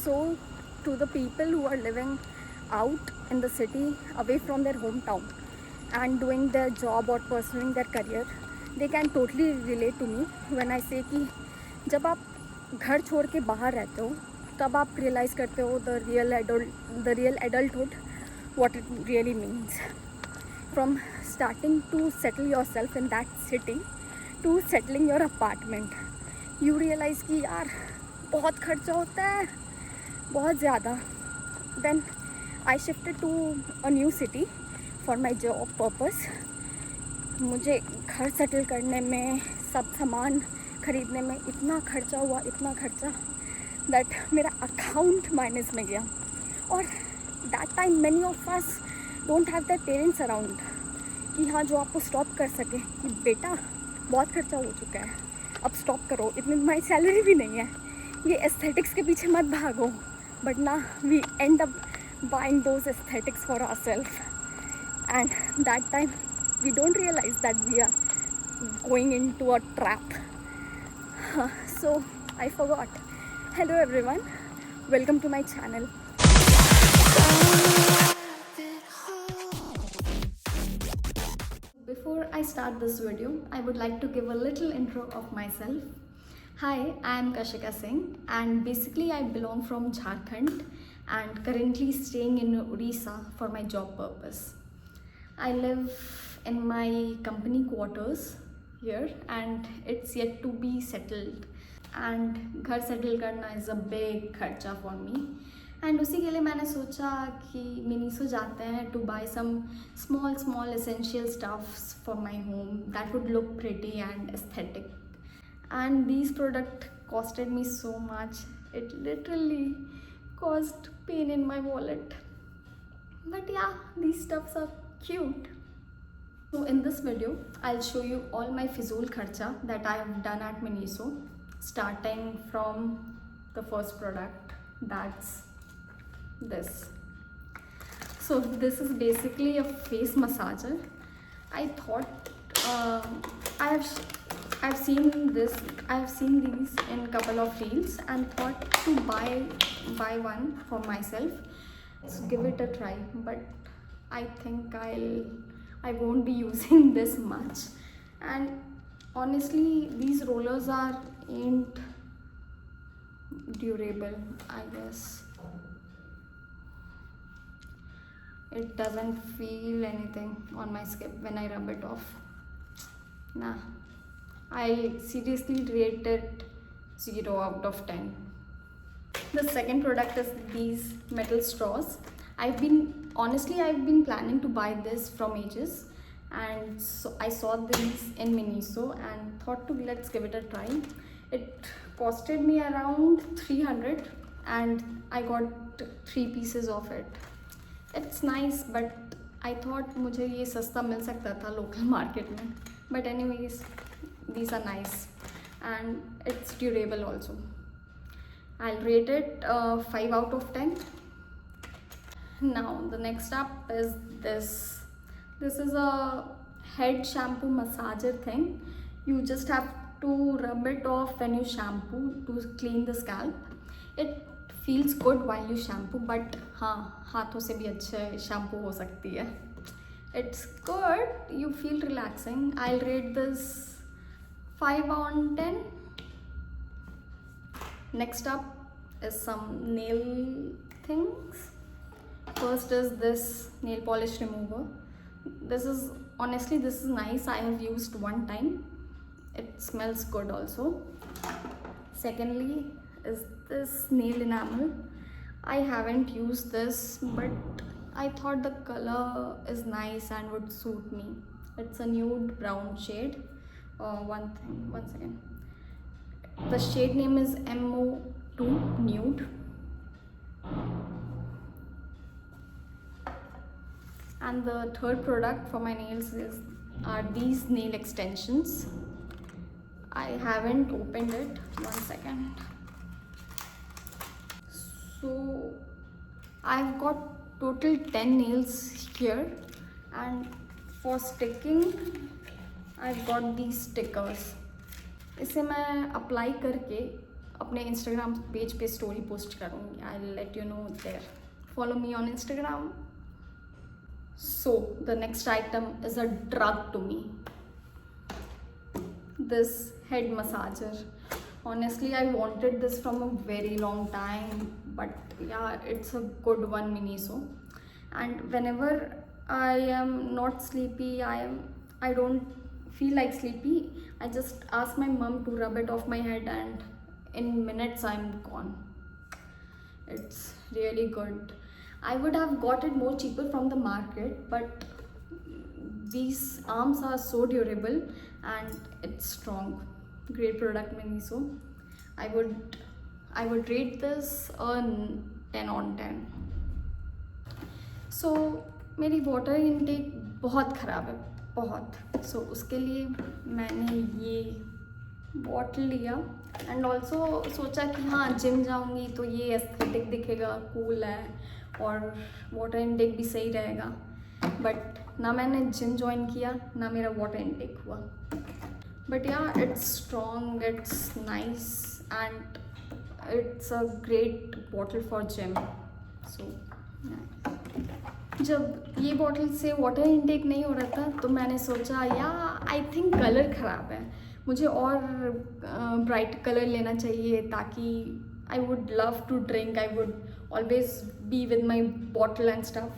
So to the people who are living out in the city away from their hometown and doing their job or pursuing their career, they can totally relate to me when I say कि जब आप घर छोड़ के बाहर रहते हो तब आप रियलाइज़ करते हो the real adulthood, what it really means. From starting to settle yourself in that city to settling your apartment, you realize कि यार बहुत खर्चा होता है, बहुत ज़्यादा. Then I shifted to a new city for my job purpose. मुझे घर सेटल करने में, सब सामान ख़रीदने में इतना खर्चा हुआ, इतना खर्चा दैट मेरा अकाउंट माइनस में गया. और that time many of us don't have their parents around कि हाँ जो आपको स्टॉप कर सके कि बेटा बहुत खर्चा हो चुका है, अब स्टॉप करो, इतनी तुम्हारी सैलरी भी नहीं है, ये एस्थेटिक्स के पीछे मत भागो. बट ना we end up buying those aesthetics for ourselves, and that time we don't realize that we are going into a trap. So I forgot. Hello everyone, welcome to my channel. Before I start this video, I would like to give a little intro of myself. Hi, I am Kashika Singh and basically I belong from Jharkhand and currently staying in Odisha for my job purpose. I live in my company quarters here and it's yet to be settled, and घर settle करना is a big खर्चा for me. And उसी के लिए मैंने सोचा कि Miniso जाते हैं to buy some small essential stuffs for my home that would look pretty and aesthetic. And these products costed me so much, it literally caused pain in my wallet. But yeah, these stuffs are cute. So in this video, I'll show you all my Fizul Kharcha that I have done at Miniso, starting from the first product, that's this. So this is basically a face massager. I thought I've seen these in couple of reels and thought to buy one for myself. So give it a try, but I think I won't be using this much. And honestly, these rollers ain't durable, I guess. It doesn't feel anything on my skin when I rub it off. Nah, I seriously rate it 0 out of 10. The second product is these metal straws. I've been planning to buy this from ages, and so I saw these in Miniso and thought to let's give it a try. It costed me around 300 and I got 3 pieces of it. It's nice, but I thought मुझे ये सस्ता मिल सकता था local market में. But anyways, these are nice and it's durable also. I'll rate it 5 out of 10. Now the next up is this. This is a head shampoo massager thing. You just have to rub it off when you shampoo to clean the scalp. It feels good while you shampoo, but हाँ हाथों से भी अच्छे shampoo हो सकती है. It's good, you feel relaxing. I'll rate this 5 on 10. Next up is some nail things. First is this nail polish remover. This is nice. I have used one time. It smells good also. Secondly is this nail enamel. I haven't used this, but I thought the color is nice and would suit me. It's a nude brown shade. One second. The shade name is MO2 Nude. And the third product for my nails are these nail extensions. I haven't opened it. 1 second. So I've got total 10 nails here, and for sticking I've got these stickers. इसे मैं apply करके अपने Instagram page पे story post करूँगी. I let you know there. Follow me on Instagram. So the next item is a drug to me. This head massager. Honestly, I wanted this from a very long time, but yeah, it's a good one, Miniso. And whenever I am not sleepy, I don't feel like sleepy, I just ask my mom to rub it off my head, and in minutes I'm gone. It's really good. I would have got it more cheaper from the market, but these arms are so durable and it's strong. Great product, Miniso. I would rate this a 10 on 10. So मेरी water intake बहुत ख़राब है, बहुत. So उसके लिए मैंने ये bottle लिया, एंड ऑल्सो सोचा कि हाँ जिम जाऊँगी तो ये एस्थेटिक दिखेगा, कूल है, और वाटर इनटेक भी सही रहेगा. बट ना मैंने जिम ज्वाइन किया, ना मेरा वाटर इनटेक हुआ. But yeah, it's strong, it's nice, and it's a great bottle for gym. So जब ये बॉटल से वाटर इनटेक नहीं हो रहा था तो मैंने सोचा या आई थिंक कलर ख़राब है, मुझे और ब्राइट कलर लेना चाहिए ताकि I would love to drink, I would always be with my bottle and stuff.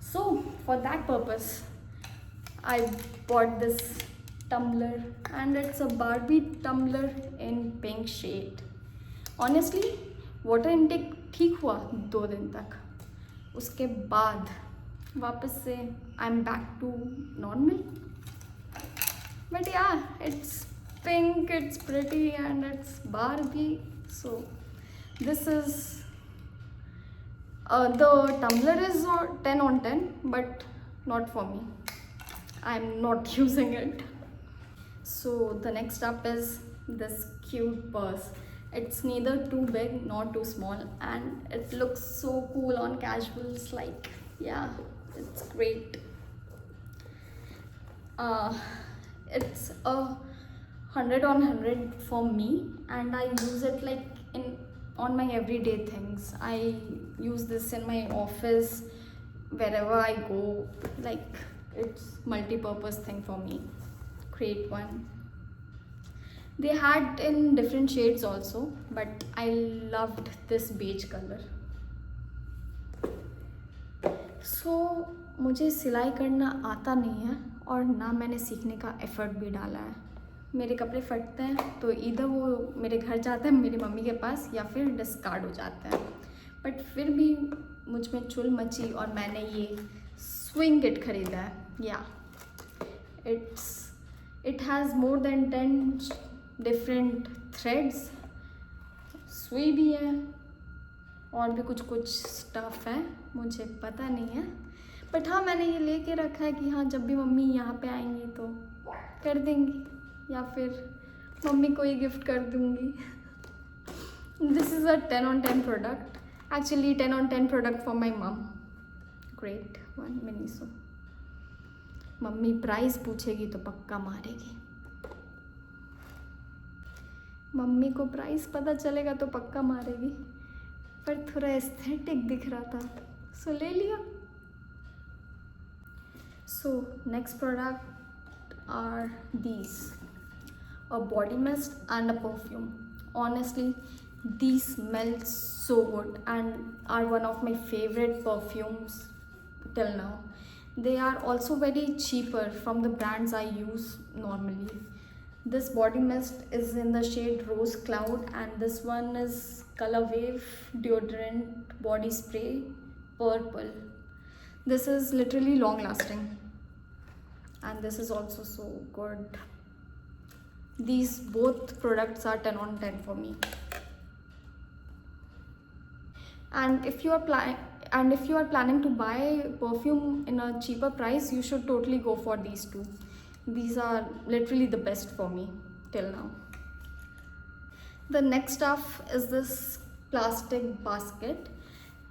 So for that purpose I bought this tumbler, and it's a Barbie tumbler in pink shade. Honestly, water intake ठीक हुआ 2 दिन तक. उसके बाद वापस से I'm back to normal. But yeah, it's pink, it's pretty, and it's Barbie. So this is the tumbler is 10 on 10, but not for me. I'm not using it. So the next up is this cute purse. It's neither too big nor too small, and it looks so cool on casuals. Like, yeah, it's great. It's a 100 on 100 for me, and I use it like on my everyday things. I use this in my office, wherever I go. Like, it's multi-purpose thing for me. Great one. They had in different shades also, but I loved this beige color. So मुझे सिलाई करना आता नहीं है, और ना मैंने सीखने का एफर्ट भी डाला है. मेरे कपड़े फटते हैं तो इधर वो मेरे घर जाते हैं मेरी मम्मी के पास, या फिर डिस्कार्ड हो जाते हैं. बट फिर भी मुझ में चुल मची और मैंने ये स्विंग किट ख़रीदा है. या it has more than 10 different threads. सुई भी है और भी कुछ स्टफ़ है, मुझे पता नहीं है. बट हाँ, मैंने ये लेके रखा है कि हाँ जब भी मम्मी यहाँ पे आएंगी तो कर देंगी, या फिर मम्मी को ही गिफ्ट कर दूँगी. This is a 10 on 10 product. Actually 10 on 10 product for my mum. Great one, Miniso. मम्मी प्राइस पूछेगी तो पक्का मारेगी. मम्मी को प्राइस पता चलेगा तो पक्का मारेगी, पर थोड़ा एस्थेटिक दिख रहा था सो ले लिया. So next product are these. A body mist and a perfume. Honestly, these smell so good and are one of my favorite perfumes till now. They are also very cheaper from the brands I use normally. This body mist is in the shade Rose Cloud, and this one is Color Wave deodorant body spray purple. This is literally long lasting, and this is also so good. These both products are 10 on 10 for me. And if you are planning to buy perfume in a cheaper price, you should totally go for these two. These are literally the best for me till now. The next stuff is this plastic basket.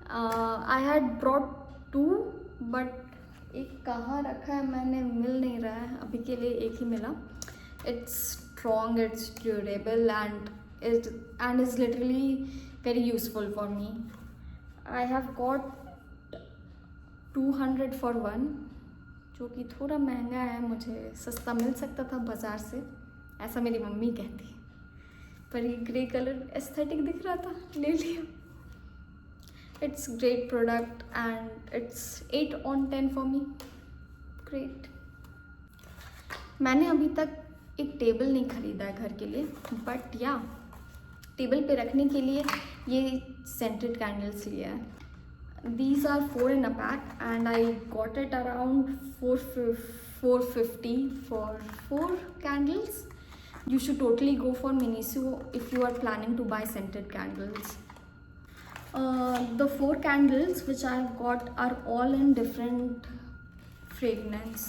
I had brought 2, but एक कहाँ रखा है मैंने, मिल नहीं रहा है अभी के लिए, एक ही मिला. It's strong, it's durable, and is literally very useful for me. I have got 200 for one, जो कि थोड़ा महंगा है, मुझे सस्ता मिल सकता था बाज़ार से, ऐसा मेरी मम्मी कहती। पर ये ग्रे कलर एस्थेटिक दिख रहा था, ले लिया। It's great product and it's 8 on 10 for me. Great. मैंने अभी तक एक टेबल नहीं ख़रीदा है घर के लिए, बट या टेबल पे रखने के लिए ये सेंटेड कैंडल्स लिया है। These are 4 in a pack and I got it around 450 for 4 candles. You should totally go for Miniso if you are planning to buy scented candles. The 4 candles which I have got are all in different fragrance.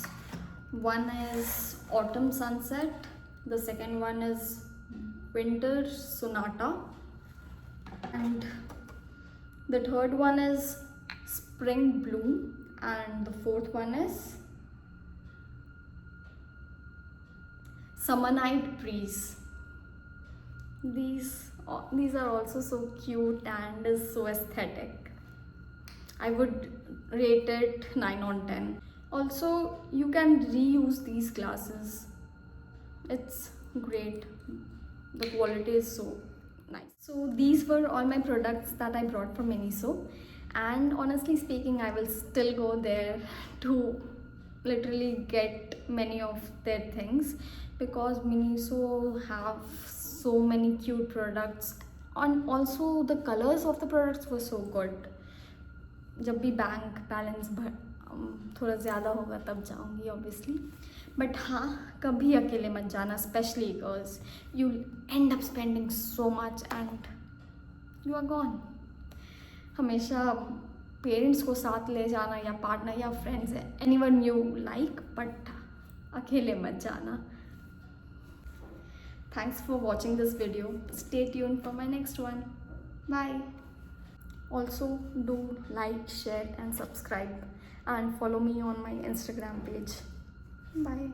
One is Autumn Sunset, the second one is Winter Sonata, and the third one is Spring Bloom, and the fourth one is Summer Night Breeze. These are also so cute and is so aesthetic. I would rate it 9 on 10. Also, you can reuse these glasses. It's great. The quality is so nice. So these were all my products that I brought from Miniso, and honestly speaking, I will still go there to literally get many of their things, because Miniso have so many cute products, and also the colors of the products were so good. जब भी bank balance थोड़ा ज़्यादा होगा तब जाऊंगी obviously, but हाँ, कभी अकेले मत जाना, specially girls. You end up spending so much and you are gone. हमेशा पेरेंट्स को साथ ले जाना, या पार्टनर या friends, anyone you like, but अकेले मत जाना। Thanks for watching this video. Stay tuned for my next one. Bye. Also do like, share and subscribe, and follow me on my Instagram page. Bye.